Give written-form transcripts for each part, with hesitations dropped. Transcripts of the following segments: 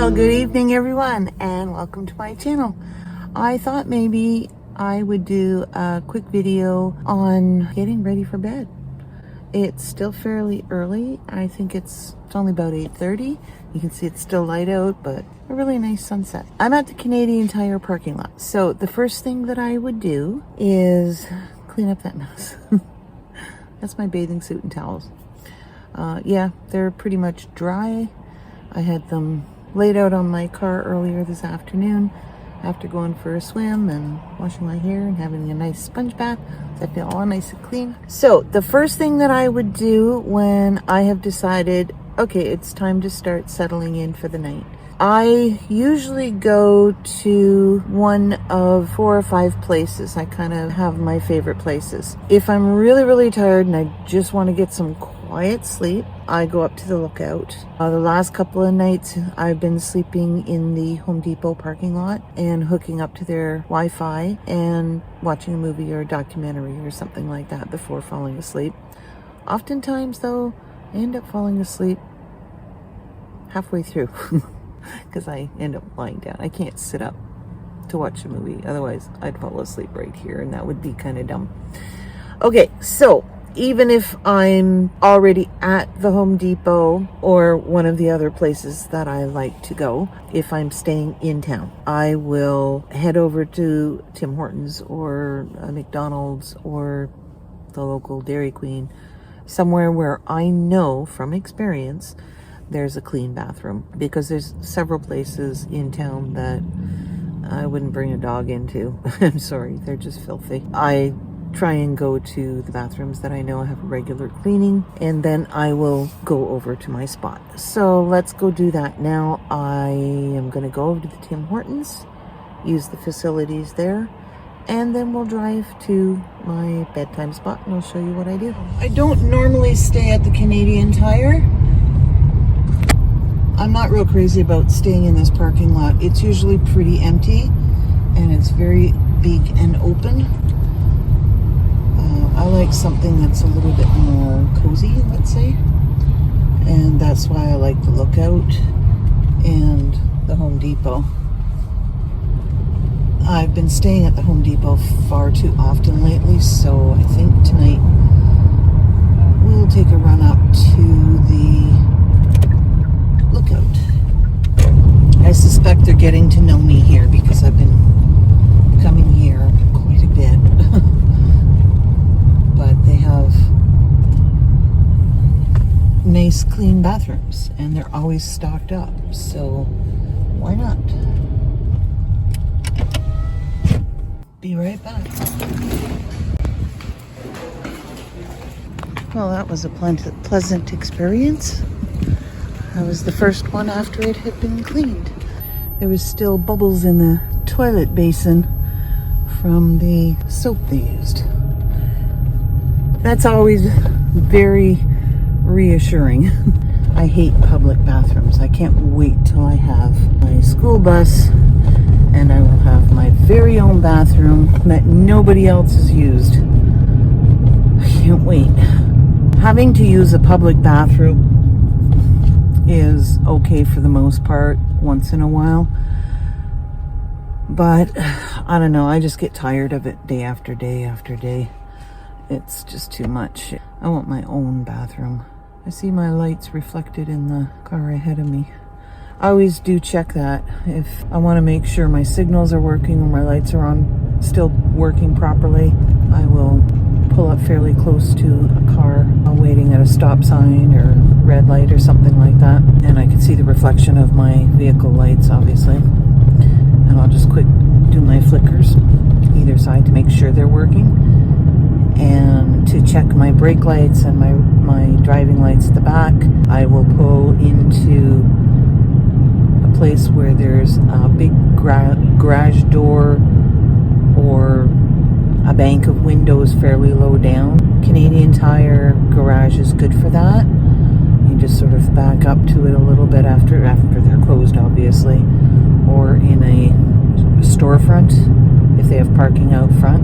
Well, good evening everyone, and welcome to my channel. I thought maybe I would do a quick video on getting ready for bed. It's still fairly early. I think it's only about 8:30. You can see it's still light out, but a really nice sunset. I'm at the Canadian Tire parking lot. So the first thing that I would do is clean up that mess. That's my bathing suit and towels. Yeah, they're pretty much dry. I had them laid out on my car earlier this afternoon after going for a swim and washing my hair and having a nice sponge bath. So I feel all nice and clean. So the first thing that I would do when I have decided, okay, it's time to start settling in for the night, I usually go to one of 4 or 5 places. I kind of have my favorite places. If I'm really tired and I just want to get some quiet sleep, I go up to the Lookout. The last couple of nights I've been sleeping in the Home Depot parking lot and hooking up to their Wi-Fi and watching a movie or a documentary or something like that before falling asleep. Oftentimes though, I end up falling asleep halfway through because I end up lying down. I can't sit up to watch a movie, otherwise I'd fall asleep right here and that would be kind of dumb. Okay, so even if I'm already at the Home Depot or one of the other places that I like to go, if I'm staying in town, I will head over to Tim Hortons or a McDonald's or the local Dairy Queen, somewhere where I know from experience there's a clean bathroom, because there's several places in town that I wouldn't bring a dog into. I'm sorry, they're just filthy. I try and go to the bathrooms that I know have regular cleaning, and then I will go over to my spot. So let's go do that now. I am going to go over to the Tim Hortons, use the facilities there, and then we'll drive to my bedtime spot and I'll show you what I do. I don't normally stay at the Canadian Tire. I'm not real crazy about staying in this parking lot. It's usually pretty empty and it's very big and open. I like something that's a little bit more cozy, let's say. And that's why I like the Lookout and the Home Depot. I've been staying at the Home Depot far too often lately, so I think tonight we'll take a run up to the Lookout. I suspect they're getting to know me here because I've been coming here quite a bit. But they have nice clean bathrooms and they're always stocked up, so why not? Be right back. Well, that was a pleasant experience. I was the first one after it had been cleaned. There was still bubbles in the toilet basin from the soap they used. That's always very reassuring. I hate public bathrooms. I can't wait till I have my school bus and I will have my very own bathroom that nobody else has used. I can't wait. Having to use a public bathroom is okay for the most part once in a while, but I don't know, I just get tired of it day after day after day. It's just too much. I want my own bathroom. I see my lights reflected in the car ahead of me. I always do check that. If I want to make sure my signals are working or my lights are on, still working properly, I will pull up fairly close to a car waiting at a stop sign or red light or something like that, and I can see the reflection of my vehicle lights, obviously, and I'll just quick do my flickers either side to make sure they're working, and to check my brake lights and my driving lights at the back. I will pull into a place where there's a big garage door or a bank of windows fairly low down. Canadian Tire garage is good for that. You just sort of back up to it a little bit after they're closed, obviously, or in a storefront if they have parking out front.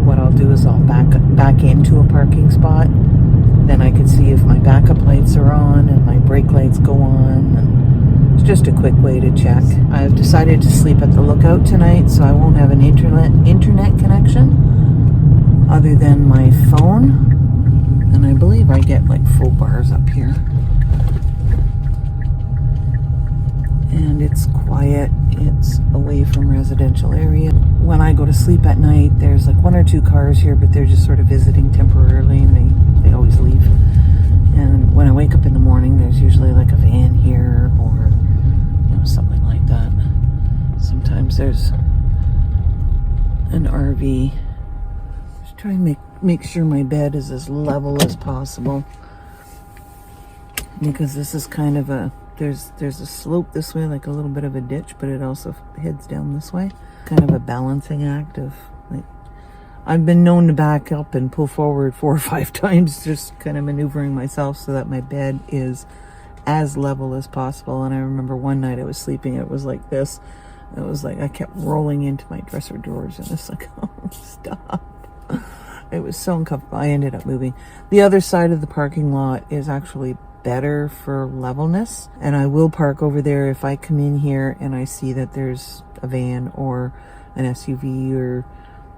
What I'll do is I'll back into a parking spot. Then I can see if my backup lights are on and my brake lights go on, and It's just a quick way to check. I've decided to sleep at the Lookout tonight, so I won't have an internet connection other than my phone. And I believe I get like full bars up here. And it's quiet. It's away from residential area. When I go to sleep at night, there's like 1 or 2 cars here, but they're just sort of visiting temporarily, and they always leave. And when I wake up in the morning, there's usually like a van here or something like that. Sometimes there's an RV. Just try and make sure my bed is as level as possible, because this is kind of a there's a slope this way, like a little bit of a ditch, but it also heads down this way. Kind of a balancing act of like, I've been known to back up and pull forward 4 or 5 times, just kind of maneuvering myself so that my bed is as level as possible. And I remember one night I was sleeping, it was like this. It was like I kept rolling into my dresser drawers, and it's like, oh, stop. It was so uncomfortable. I ended up moving. The other side of the parking lot is actually better for levelness, and I will park over there if I come in here and I see that there's a van or an SUV or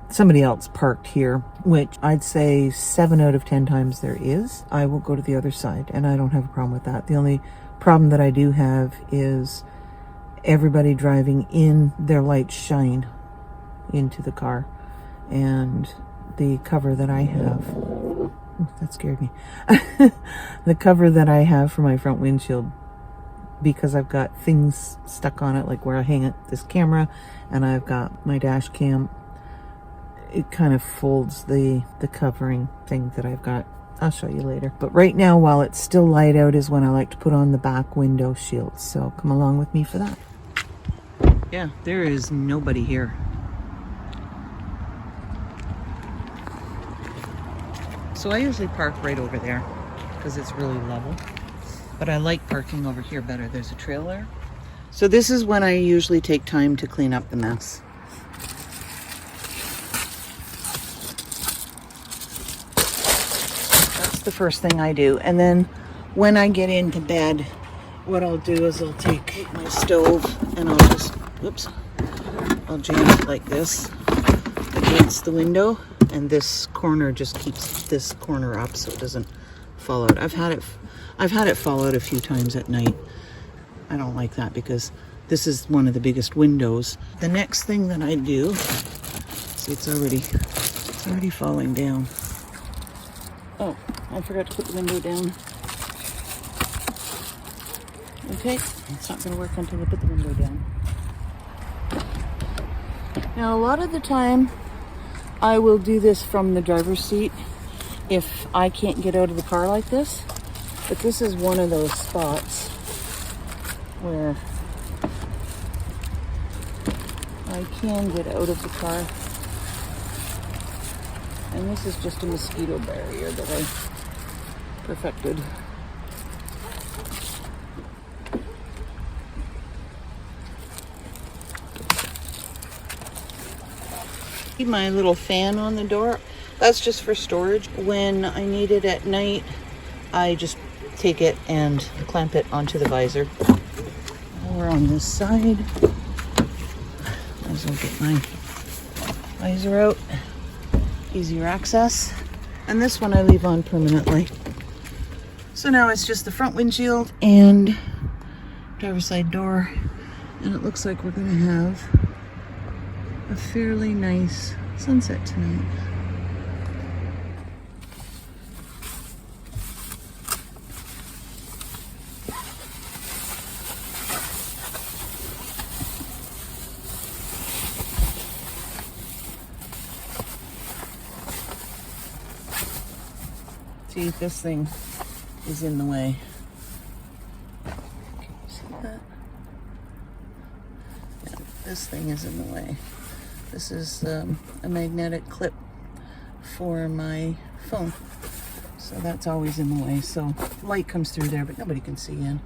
somebody else parked here, which I'd say 7 out of 10 times there is. I will go to the other side, and I don't have a problem with that. The only problem that I do have is everybody driving in, their lights shine into the car, and the cover that I have, that scared me. The cover that I have for my front windshield, because I've got things stuck on it, like where I hang this camera, and I've got my dash cam, it kind of folds the covering thing that I've got. I'll show you later. But right now, while it's still light out, is when I like to put on the back window shields. So come along with me for that. Yeah, there is nobody here. So I usually park right over there because it's really level. But I like parking over here better. There's a trail there. So this is when I usually take time to clean up the mess. That's the first thing I do. And then when I get into bed, what I'll do is I'll take my stove and I'll just, I'll jam it like this against the window. And this corner just keeps this corner up so it doesn't fall out. I've had it fall out a few times at night. I don't like that because this is one of the biggest windows. The next thing that I do, see, it's already falling down. Oh, I forgot to put the window down. Okay, it's not going to work until I put the window down. Now, a lot of the time, I will do this from the driver's seat if I can't get out of the car like this. But this is one of those spots where I can get out of the car. And this is just a mosquito barrier that I perfected. My little fan on the door, that's just for storage. When I need it at night, I just take it and clamp it onto the visor. Now we're on this side. Might as well get my visor out. Easier access. And this one I leave on permanently. So now it's just the front windshield and driver's side door. And it looks like we're going to have a fairly nice sunset tonight. See, this thing is in the way. Can you see that? Yeah, this thing is in the way. This is a magnetic clip for my phone. So that's always in the way. So light comes through there, but nobody can see in.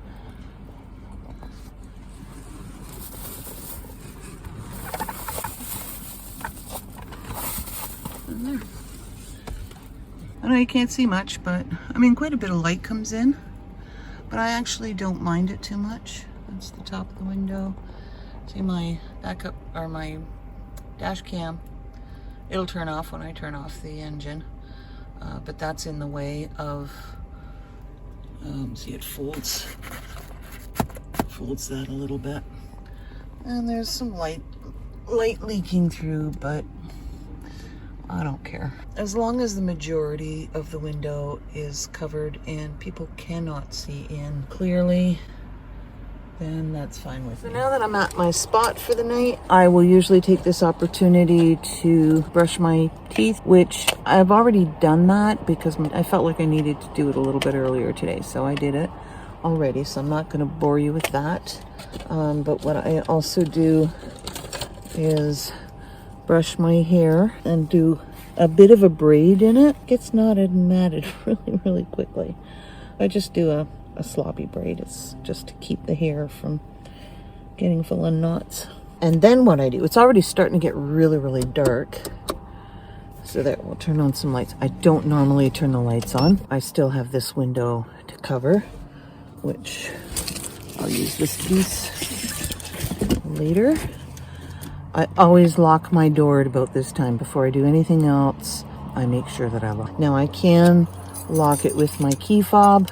And there. I know you can't see much, but I mean, quite a bit of light comes in. But I actually don't mind it too much. That's the top of the window. See my backup, or my dash cam. It'll turn off when I turn off the engine. But that's in the way of, see, it folds that a little bit. And there's some light leaking through, but I don't care. As long as the majority of the window is covered and people cannot see in clearly, then that's fine with me. So now that I'm at my spot for the night, I will usually take this opportunity to brush my teeth, which I've already done that because I felt like I needed to do it a little bit earlier today. So I did it already, so I'm not going to bore you with that. But what I also do is brush my hair and do a bit of a braid in it. It gets knotted and matted really quickly. I just do a sloppy braid. It's just to keep the hair from getting full of knots. And then what I do, it's already starting to get really dark. So there, we'll turn on some lights. I don't normally turn the lights on. I still have this window to cover, which I'll use this piece later. I always lock my door at about this time. Before I do anything else, I make sure that I lock. Now I can lock it with my key fob,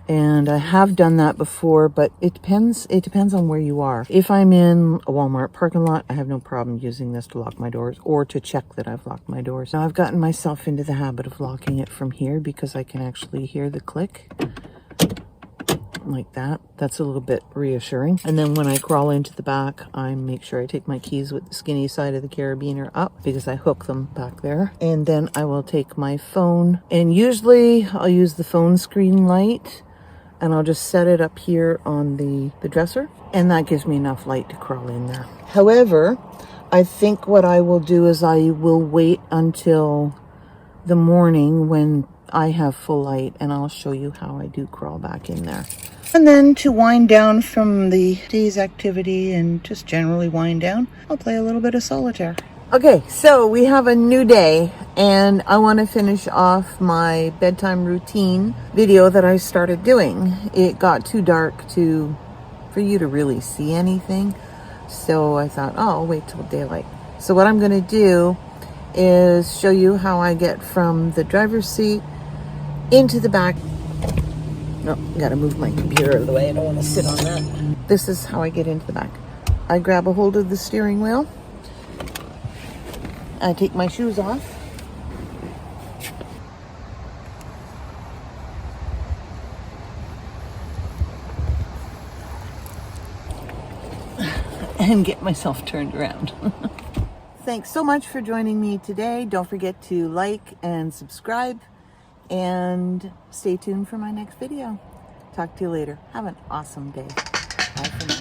and I have done that before, but it depends on where you are. If I'm in a Walmart parking lot, I have no problem using this to lock my doors or to check that I've locked my doors. Now I've gotten myself into the habit of locking it from here because I can actually hear the click like that. That's a little bit reassuring. And then when I crawl into the back, I make sure I take my keys with the skinny side of the carabiner up because I hook them back there. And then I will take my phone, and usually I'll use the phone screen light, and I'll just set it up here on the dresser, and that gives me enough light to crawl in there. However, I think what I will do is I will wait until the morning when I have full light, and I'll show you how I do crawl back in there. And then to wind down from the day's activity and just generally wind down, I'll play a little bit of solitaire. Okay, so we have a new day, and I want to finish off my bedtime routine video that I started doing. It got too dark for you to really see anything, so I thought, oh, I'll wait till daylight. So what I'm going to do is show you how I get from the driver's seat into the back. No, gotta move my computer out of the way. I don't want to sit on that. This is how I get into the back. I grab a hold of the steering wheel. I take my shoes off. And get myself turned around. Thanks so much for joining me today. Don't forget to like and subscribe, and stay tuned for my next video. Talk to you later. Have an awesome day. Bye for now.